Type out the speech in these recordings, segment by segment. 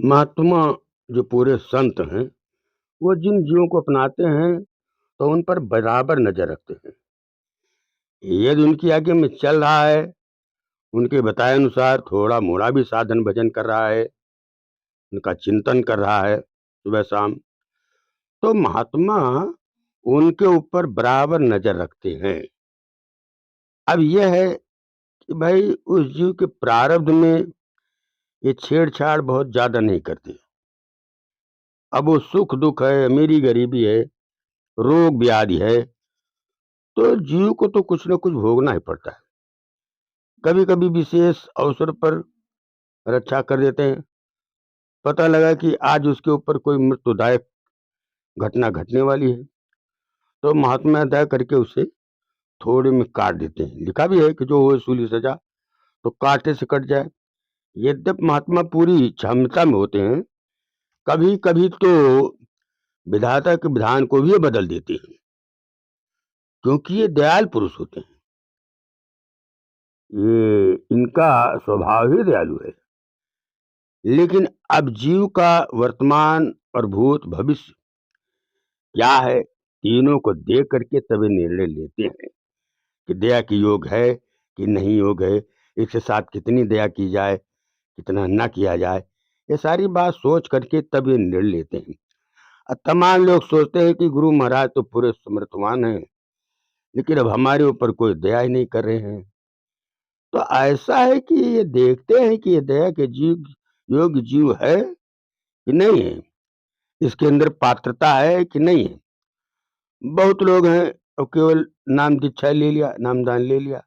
महात्मा जो पूरे संत हैं, वो जिन जीवों को अपनाते हैं, तो उन पर बराबर नज़र रखते हैं। यदि उनकी आज्ञा में चल रहा है, उनके बताए अनुसार थोड़ा-मोड़ा भी साधन भजन कर रहा है, उनका चिंतन कर रहा है सुबह-शाम, तो महात्मा उनके ऊपर बराबर नज़र रखते हैं। अब ये है कि भाई उस जीव के प्रारब्ध में ये छेड़-छाड़ बहुत ज़्यादा नहीं करते। अब वो सुख-दुःख है, अमीरी-गरीबी है, रोग-व्याधि है, तो जीव को तो कुछ न कुछ भोगना ही पड़ता है। कभी-कभी विशेष अवसर पर रक्षा कर देते हैं। पता लगा कि आज उसके ऊपर कोई मृत्युदायक घटना घटने वाली है, तो महात्मा दया करके उसे थोड़े में काट देते हैं। लिखा भी है कि जो होए सूली सजा, तो कांटे से कट जाए। यद्यपि महात्मा पूरी क्षमता में होते हैं, कभी-कभी तो विधाता के विधान को भी बदल देते हैं, क्योंकि ये दयाल पुरुष होते हैं। ये इनका स्वभाव ही दयालु है। लेकिन अब जीव का वर्तमान और भूत भविष्य क्या है, तीनों को देख करके तभी निर्णय लेते हैं कि दया की योग है कि नहीं योग है, इसके साथ कितनी दया की जाए, कितना ना किया जाए। ये सारी बात सोच करके तब ये निर्णय लेते हैं। तमाम लोग सोचते हैं कि गुरु महाराज तो पूरे समर्थवान हैं, लेकिन अब हमारे ऊपर कोई दया ही नहीं कर रहे हैं। तो ऐसा है कि ये देखते हैं कि ये दया के जीव योग्य जीव है कि नहीं है, इसके अंदर पात्रता है कि नहीं है। बहुत लोग हैं और केवल नाम दीक्षा ले लिया, नामदान ले लिया।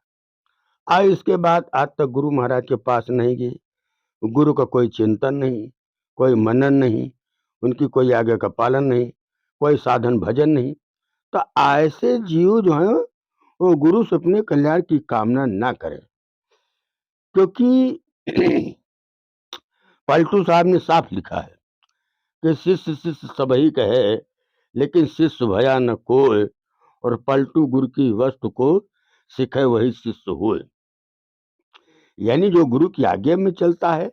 इसके बाद आज तक गुरु महाराज के पास नहीं गए। गुरु का कोई चिंतन नहीं, कोई मनन नहीं, उनकी कोई आज्ञा का पालन नहीं, कोई साधन भजन नहीं। तो ऐसे जीव जो हैं, वो गुरु से अपने कल्याण की कामना ना करें, क्योंकि पलटू साहब ने साफ लिखा है कि शिष्य शिष्य सबही कहे, लेकिन शिष्य भया न कोय, और पलटू गुरु की वस्तु को सिखे वही शिष्य होए। यानी जो गुरु की आज्ञा में चलता है,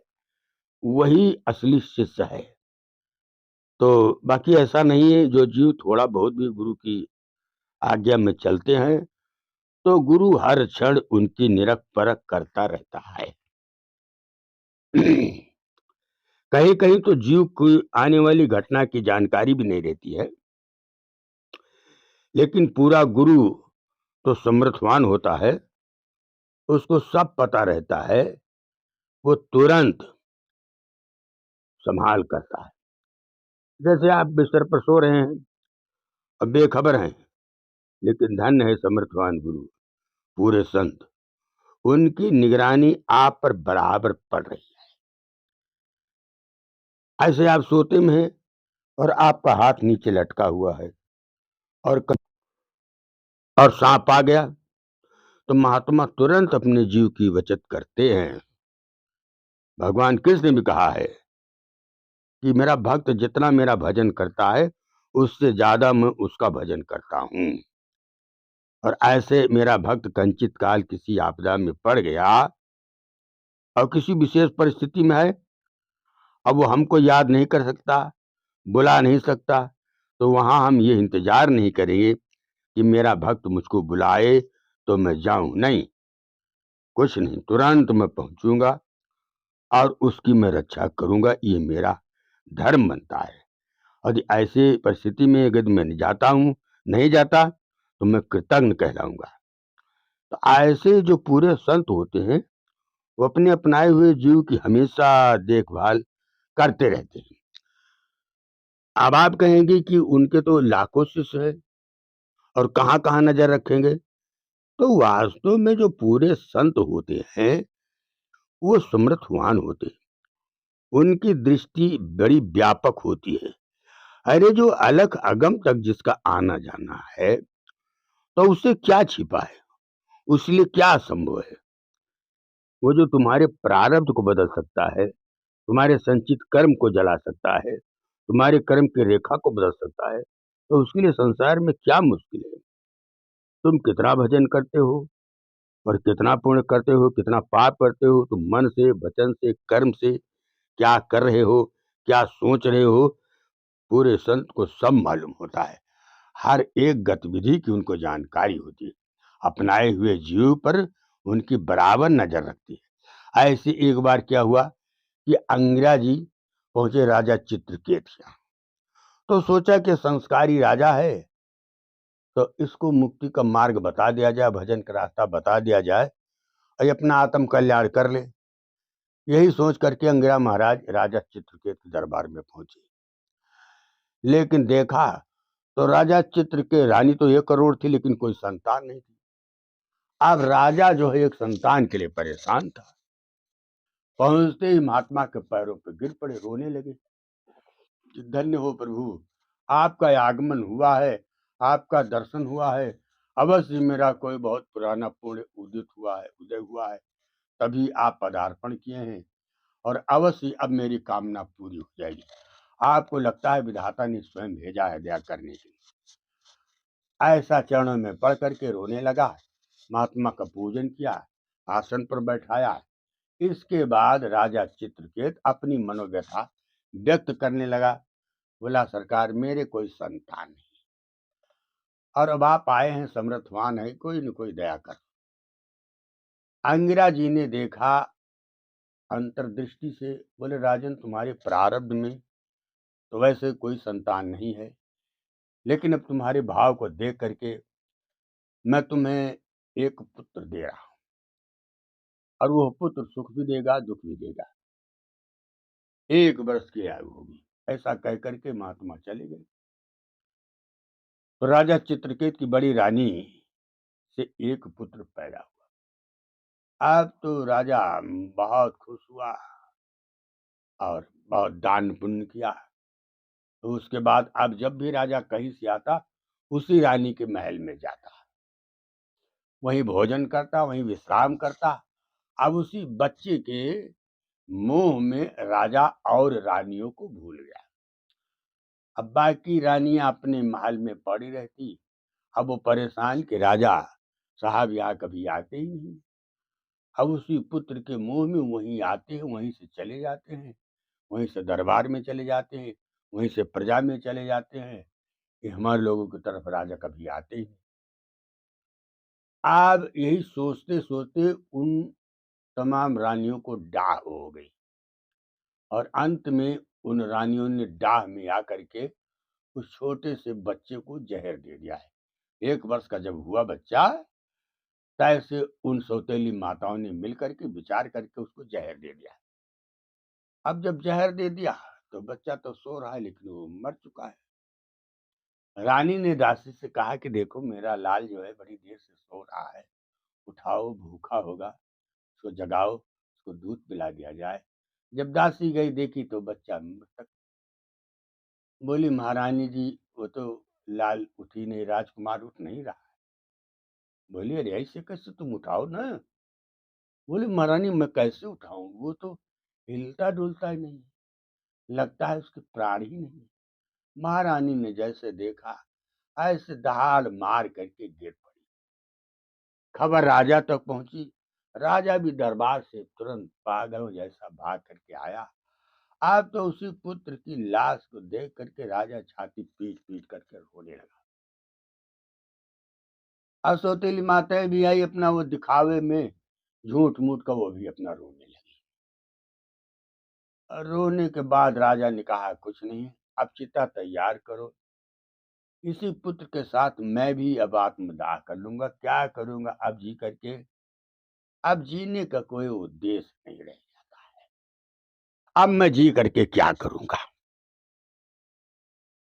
वही असली शिष्य है। तो बाकी ऐसा नहीं है, जो जीव थोड़ा बहुत भी गुरु की आज्ञा में चलते हैं, तो गुरु हर क्षण उनकी निरख परख करता रहता है। कहीं-कहीं तो जीव को आने वाली घटना की जानकारी भी नहीं रहती है, लेकिन पूरा गुरु तो समर्थवान होता है, उसको सब पता रहता है, वो तुरंत संभाल करता है। जैसे आप बिस्तर पर सो रहे हैं और बेखबर हैं, लेकिन धन्य है समर्थवान गुरु, पूरे संत, उनकी निगरानी आप पर बराबर पड़ रही है। ऐसे आप सोते में हैं और आपका हाथ नीचे लटका हुआ है, और सांप आ गया, तो महात्मा तुरंत अपने जीव की बचत करते हैं। भगवान कृष्ण ने भी कहा है कि मेरा भक्त जितना मेरा भजन करता है, उससे ज्यादा मैं उसका भजन करता हूँ। और ऐसे मेरा भक्त कंचित काल किसी आपदा में पड़ गया और किसी विशेष परिस्थिति में है, अब वो हमको याद नहीं कर सकता, बुला नहीं सकता, तो वहां हम ये इंतजार नहीं करेंगे कि मेरा भक्त मुझको बुलाए तो मैं जाऊं। नहीं, कुछ नहीं, तुरंत मैं पहुंचूंगा और उसकी मैं रक्षा करूंगा। ये मेरा धर्म बनता है। और ऐसे परिस्थिति में अगर मैं नहीं जाता, तो मैं कृतज्ञ कहलाऊंगा। तो ऐसे जो पूरे संत होते हैं, वो अपने अपनाए हुए जीव की हमेशा देखभाल करते रहते हैं। अब आप कहेंगे कि उनके तो लाखों शिष्य है और कहाँ-कहाँ नजर रखेंगे। तो वास्तव में जो पूरे संत होते हैं, वो समर्थवान होते हैं। उनकी दृष्टि बड़ी व्यापक होती है। अरे जो अलग अगम तक जिसका आना जाना है, तो उससे क्या छिपा है, उसके लिए क्या असंभव है। वो जो तुम्हारे प्रारब्ध को बदल सकता है, तुम्हारे संचित कर्म को जला सकता है, तुम्हारे कर्म की रेखा को बदल सकता है, तो उसके लिए संसार में क्या मुश्किल है। तुम कितना भजन करते हो और कितना पुण्य करते हो, कितना पाप करते हो, तुम मन से, वचन से, कर्म से क्या कर रहे हो, क्या सोच रहे हो, पूरे संत को सब मालूम होता है। हर एक गतिविधि की उनको जानकारी होती है। अपनाए हुए जीव पर उनकी बराबर नजर रखती है। ऐसे एक बार क्या हुआ कि अंग्रेजी पहुंचे राजा चित्रकेत यहाँ। तो सोचा कि संस्कारी राजा है, तो इसको मुक्ति का मार्ग बता दिया जाए, भजन का रास्ता बता दिया जाए और ये अपना आत्म कल्याण कर ले। यही सोच करके अंगिरा महाराज राजा चित्रकेत के दरबार में पहुंचे। लेकिन देखा तो राजा चित्र के रानी तो 1 करोड़ थी, लेकिन कोई संतान नहीं थी। अब राजा जो है एक संतान के लिए परेशान था। पहुंचते ही महात्मा के पैरों पर गिर पड़े, रोने लगे कि धन्य हो प्रभु, आपका आगमन हुआ है, आपका दर्शन हुआ है। अवश्य मेरा कोई बहुत पुराना पुण्य उदय हुआ है, तभी आप पदार्पण किए हैं और अवश्य अब मेरी कामना पूरी हो जाएगी। आपको लगता है विधाता ने स्वयं भेजा है दया करने के लिए। ऐसा चरणों में पड़ करके रोने लगा। महात्मा का पूजन किया, आसन पर बैठाया। इसके बाद राजा चित्रकेत अपनी मनोव्यथा व्यक्त करने लगा। बोला, सरकार मेरे कोई संतान नहीं और अब आप आए हैं, समर्थवान है, कोई न कोई दया कर। अंगिरा जी ने देखा अंतर्दृष्टि से, बोले राजन तुम्हारे प्रारब्ध में तो वैसे कोई संतान नहीं है, लेकिन अब तुम्हारे भाव को देख करके मैं तुम्हें एक पुत्र दे रहा हूं और वो पुत्र सुख भी देगा दुख भी देगा। 1 वर्ष की आयु होगी। ऐसा कह करके महात्मा चले गए। तो राजा चित्रकेत की बड़ी रानी से एक पुत्र पैदा हुआ। अब तो राजा बहुत खुश हुआ और बहुत दान पुण्य किया। तो उसके बाद अब जब भी राजा कहीं से आता, उसी रानी के महल में जाता, वहीं भोजन करता, वहीं विश्राम करता। अब उसी बच्चे के मोह में राजा और रानियों को भूल गया। अब बाकी रानियां अपने महल में पड़ी रहती। अब वो परेशान कि राजा साहब यहाँ कभी आते ही नहीं। अब उसी पुत्र के मोह में वहीं आते हैं, वहीं से चले जाते हैं, वहीं से दरबार में चले जाते हैं, वहीं से प्रजा में चले जाते हैं कि हमारे लोगों की तरफ राजा कभी आते ही नहीं। अब यही सोचते सोचते उन तमाम रानियों को डाह हो गई और अंत में उन रानियों ने डाह में आकर के उस छोटे से बच्चे को जहर दे दिया है। 1 वर्ष का जब हुआ बच्चा, तैसे उन सौतेली माताओं ने मिलकर के विचार करके उसको जहर दे दिया। अब जब जहर दे दिया तो बच्चा तो सो रहा है, लेकिन वो मर चुका है। रानी ने दासी से कहा कि देखो मेरा लाल जो है बड़ी देर से सो रहा है, उठाओ, भूखा होगा, उसको जगाओ, उसको दूध पिला दिया जाए। जब दासी गई देखी तो बच्चा मृतक। बोली, महारानी जी वो तो लाल उठ ही नहीं, राजकुमार उठ नहीं रहा। बोली, अरे ऐसे कैसे, तुम उठाओ ना। बोली, महारानी मैं कैसे उठाऊं, वो तो हिलता डुलता ही नहीं, लगता है उसके प्राण ही नहीं। महारानी ने जैसे देखा, ऐसे दहाड़ मार करके गिर पड़ी। खबर राजा तक पहुंची। राजा भी दरबार से तुरंत पागलों जैसा भाग करके आया। अब तो उसी पुत्र की लाश को देख करके राजा छाती पीट पीट करके रोने लगा। अब सौतेली माताएं भी आई अपना वो दिखावे में, झूठ मूठ का वो भी अपना रोने लगी। और रोने के बाद राजा ने कहा, कुछ नहीं, अब चिता तैयार करो, इसी पुत्र के साथ मैं भी अब आत्मदाह कर लूंगा। क्या करूंगा अब जी करके, अब जीने का कोई उद्देश्य नहीं रह जाता है, अब मैं जी करके क्या करूंगा।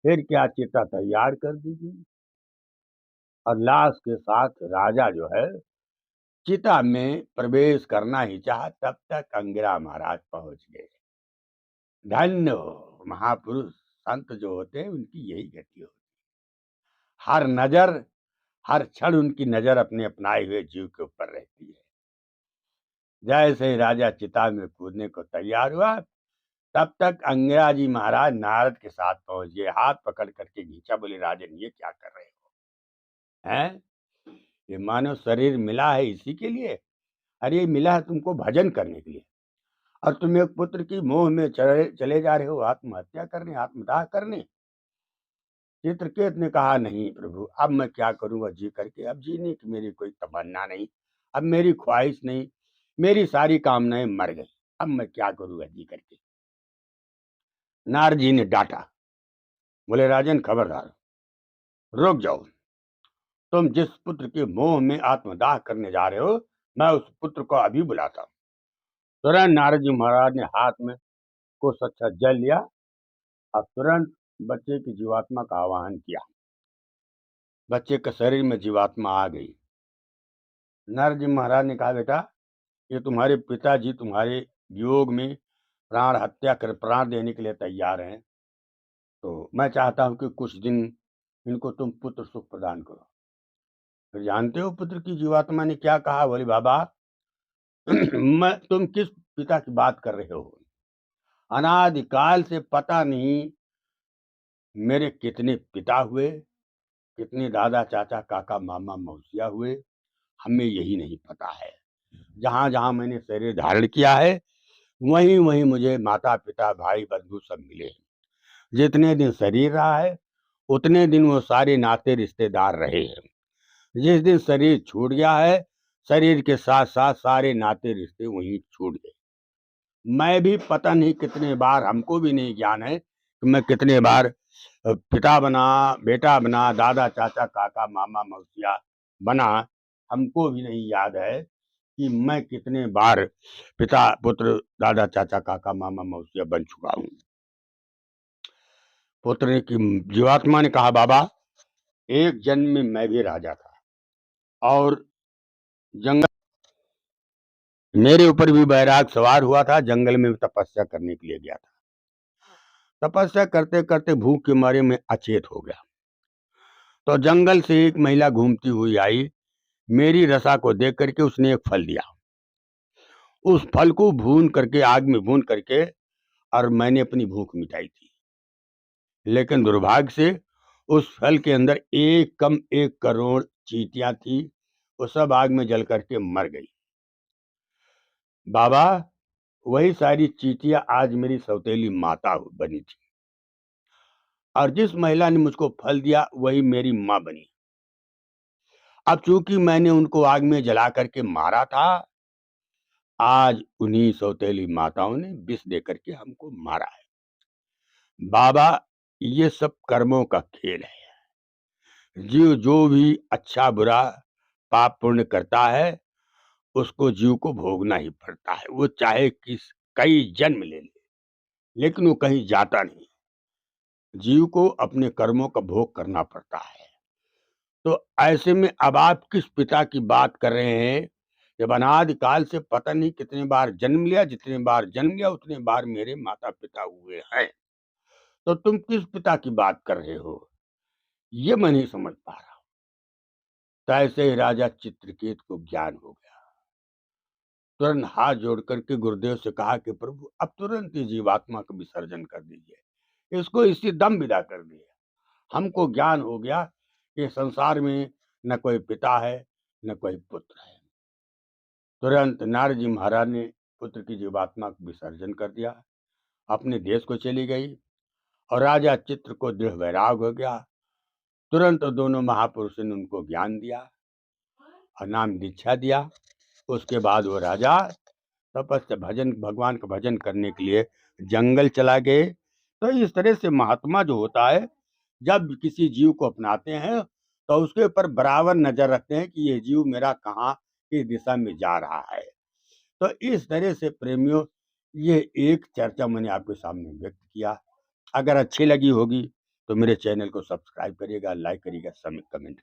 फिर क्या, चिता तैयार कर दी गई और लाश के साथ राजा जो है चिता में प्रवेश करना ही चाहा, तब तक अंगिरा महाराज पहुंच गए। धन्य हो महापुरुष, संत जो होते हैं उनकी यही गति होती है। हर नजर, हर क्षण उनकी नजर अपने अपनाए हुए जीव के ऊपर रहती है। जैसे ही राजा चिता में कूदने को तैयार हुआ, तब तक अंगिरा जी महाराज नारद के साथ पहुंच गए। हाथ पकड़ करके खींचा, बोले, राजन ये क्या कर रहे हो, हैं? ये मानव शरीर मिला है इसी के लिए? अरे ये मिला है तुमको भजन करने के लिए। और तुम एक पुत्र की मोह में चले जा रहे हो आत्महत्या करने, आत्मदाह करने। चित्रकेत ने कहा, नहीं प्रभु, अब मैं क्या करूंगा जी करके, अब जीने की मेरी कोई तमन्ना नहीं, अब मेरी ख्वाहिश नहीं, मेरी सारी कामनाएं मर गई, अब मैं क्या करूंगा जी करके। नारद जी ने डांटा, बोले राजन खबरदार, रुक जाओ, तुम जिस पुत्र के मोह में आत्मदाह करने जा रहे हो, मैं उस पुत्र को अभी बुलाता हूँ। तुरंत नारद जी महाराज ने हाथ में कुछ अच्छा जल लिया और तुरंत बच्चे की जीवात्मा का आवाहन किया। बच्चे के शरीर में जीवात्मा आ गई। नारद जी महाराज ने कहा, बेटा, ये तुम्हारे पिताजी तुम्हारे वियोग में प्राण हत्या कर प्राण देने के लिए तैयार हैं, तो मैं चाहता हूं कि कुछ दिन इनको तुम पुत्र सुख प्रदान करो। फिर जानते हो पुत्र की जीवात्मा ने क्या कहा? बोली, बाबा, तुम किस पिता की बात कर रहे हो? अनादिकाल से पता नहीं मेरे कितने पिता हुए, कितने दादा चाचा काका मामा मौसिया हुए, हमें यही नहीं पता है। जहां जहां मैंने शरीर धारण किया है, वहीं वहीं मुझे माता पिता भाई बंधु सब मिले। जितने दिन शरीर रहा है, उतने दिन वो सारे नाते रिश्तेदार रहे हैं। जिस दिन शरीर छूट गया है, शरीर के साथ साथ सारे नाते रिश्ते वहीं छूट गए। मैं भी पता नहीं कितने बार, हमको भी नहीं ज्ञान है कि मैं कितने बार पिता बना, बेटा बना, दादा चाचा काका मामा मौसिया बना, हमको भी नहीं याद है कि मैं कितने बार पिता पुत्र दादा चाचा काका मामा मौसिया बन चुका हूँ। पुत्र की जीवात्मा ने कहा, बाबा, एक जन्म में मैं भी राजा था और जंगल मेरे ऊपर भी बैराग सवार हुआ था, जंगल में तपस्या करने के लिए गया था। तपस्या करते करते भूख के मारे में अचेत हो गया, तो जंगल से एक महिला घूमती हुई आई। मेरी रसा को देख करके उसने एक फल दिया। उस फल को भून करके, आग में भून करके, और मैंने अपनी भूख मिटाई थी। लेकिन दुर्भाग्य से उस फल के अंदर एक कम 1 करोड़ चींटियां थी, वो सब आग में जल करके मर गई। बाबा, वही सारी चींटियां आज मेरी सौतेली माता बनी थी, और जिस महिला ने मुझको फल दिया वही मेरी माँ बनी। अब चूंकि मैंने उनको आग में जला करके मारा था, आज उन्हीं सौतेली माताओं ने विष दे करके हमको मारा है। बाबा, ये सब कर्मों का खेल है। जीव जो भी अच्छा बुरा पाप पुण्य करता है, उसको जीव को भोगना ही पड़ता है। वो चाहे कई जन्म ले ले, लेकिन वो कहीं जाता नहीं। जीव को अपने कर्मों का भोग करना पड़ता है। तो ऐसे में अब आप किस पिता की बात कर रहे हैं? जब अनादिकाल से पता नहीं कितने बार जन्म लिया, जितने बार जन्म लिया उतने बार मेरे माता पिता हुए हैं, तो तुम किस पिता की बात कर रहे हो? ये मैं नहीं समझ पा रहा। तो ऐसे ही राजा चित्रकेत को ज्ञान हो गया। तुरंत हाथ जोड़ करके गुरुदेव से कहा कि प्रभु, अब तुरंत ही जीवात्मा का विसर्जन कर दीजिए, इसको इसी दम विदा कर दिए। हमको ज्ञान हो गया कि संसार में न कोई पिता है, न कोई पुत्र है। तुरंत नारद जी महाराज ने पुत्र की जीवात्मा को विसर्जन कर दिया, अपने देश को चली गई, और राजा चित्र को दृढ़ वैराग हो गया। तुरंत दोनों महापुरुषों ने उनको ज्ञान दिया और नाम दीक्षा दिया। उसके बाद वो राजा तपस्या भगवान का भजन करने के लिए जंगल चला गए। तो इस तरह से महात्मा जो होता है, जब किसी जीव को अपनाते हैं तो उसके ऊपर बराबर नजर रखते हैं कि ये जीव मेरा कहाँ किस दिशा में जा रहा है। तो इस तरह से प्रेमियों, ये एक चर्चा मैंने आपके सामने व्यक्त किया। अगर अच्छी लगी होगी तो मेरे चैनल को सब्सक्राइब करिएगा, लाइक करिएगा, कमेंट करिएगा।